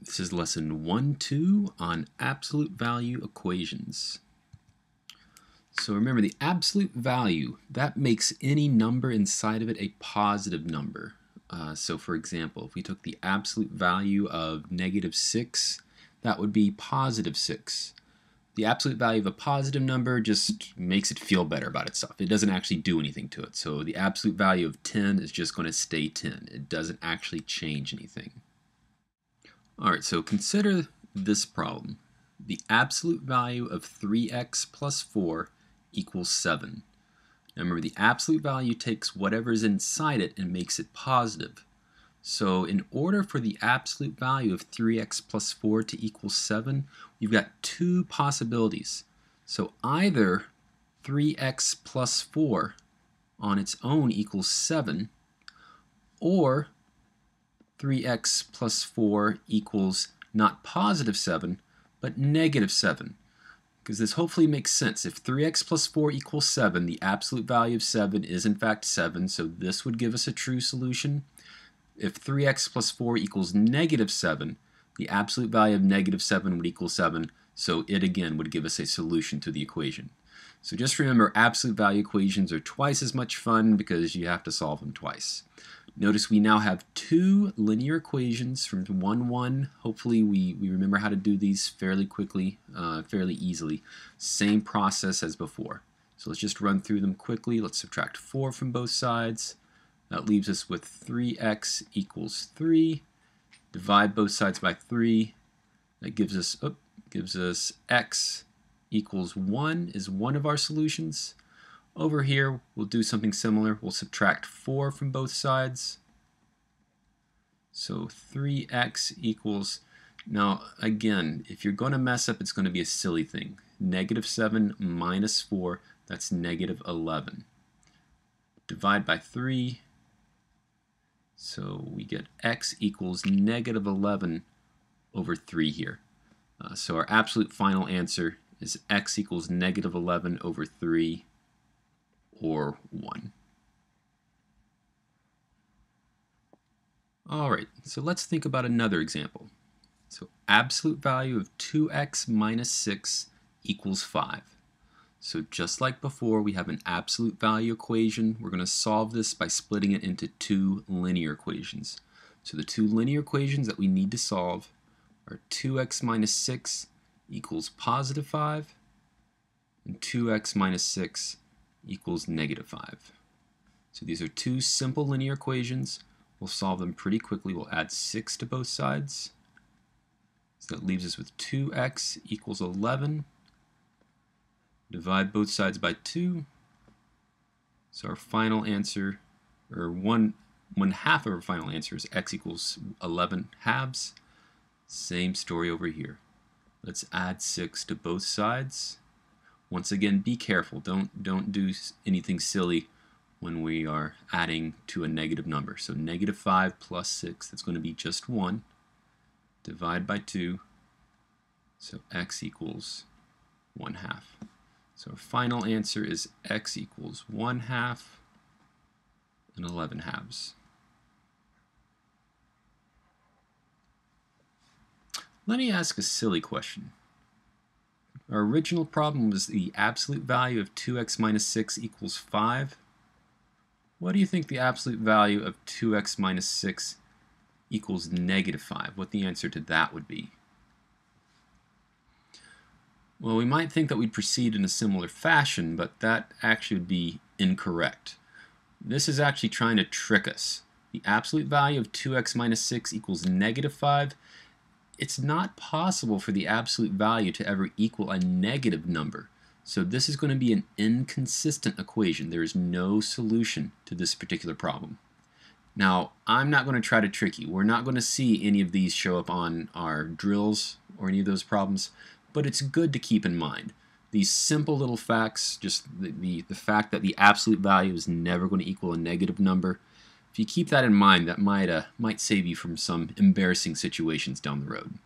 This is lesson 1-2 on absolute value equations. So remember, the absolute value, that makes any number inside of it a positive number. So for example, if we took the absolute value of -6, that would be +6. The absolute value of a positive number just makes it feel better about itself. It doesn't actually do anything to it. So the absolute value of 10 is just going to stay 10. It doesn't actually change anything. Alright, so consider this problem. The absolute value of 3x plus 4 equals 7. Now remember, the absolute value takes whatever is inside it and makes it positive. So in order for the absolute value of 3x plus 4 to equal 7, we've got two possibilities. So either 3x plus 4 on its own equals 7, or 3x plus 4 equals not +7, but -7. Because this hopefully makes sense. If 3x plus 4 equals 7, the absolute value of 7 is in fact 7, so this would give us a true solution. If 3x plus 4 equals -7, the absolute value of -7 would equal 7, so it again would give us a solution to the equation. So just remember, absolute value equations are twice as much fun because you have to solve them twice. Notice we now have two linear equations from 1-1. Hopefully we remember how to do these fairly quickly, fairly easily. Same process as before. So let's just run through them quickly. Let's subtract 4 from both sides. That leaves us with 3x equals 3. Divide both sides by 3. That gives us x equals 1 is one of our solutions. Over here, we'll do something similar. We'll subtract 4 from both sides. So 3x equals, now again, if you're going to mess up, it's going to be a silly thing. -7 minus 4, that's -11. Divide by 3. So we get x equals -11 over 3 here. So our absolute final answer is x equals -11 over 3. Or 1. Alright, so let's think about another example. So absolute value of 2x minus 6 equals 5. So just like before, we have an absolute value equation. We're going to solve this by splitting it into two linear equations. So the two linear equations that we need to solve are 2x minus 6 equals +5 and 2x minus 6 equals -5. So these are two simple linear equations. We'll solve them pretty quickly. We'll add 6 to both sides. So that leaves us with 2x equals 11. Divide both sides by 2. So our final answer, or one half of our final answer, is x equals 11 halves. Same story over here. Let's add 6 to both sides. Once again, be careful. Don't do anything silly when we are adding to a negative number. So -5 plus 6, that's going to be just 1. Divide by 2. So x equals 1/2. So our final answer is x equals 1/2 and 11 halves. Let me ask a silly question. Our original problem was the absolute value of 2x minus 6 equals 5. What do you think the absolute value of 2x minus 6 equals -5? What the answer to that would be? Well, we might think that we'd proceed in a similar fashion, but that actually would be incorrect. This is actually trying to trick us. The absolute value of 2x minus 6 equals -5. It's not possible for the absolute value to ever equal a negative number. So this is going to be an inconsistent equation. There is no solution to this particular problem. Now, I'm not going to try to trick you. We're not going to see any of these show up on our drills or any of those problems, but it's good to keep in mind. These simple little facts, just the fact that the absolute value is never going to equal a negative number, if you keep that in mind, that might save you from some embarrassing situations down the road.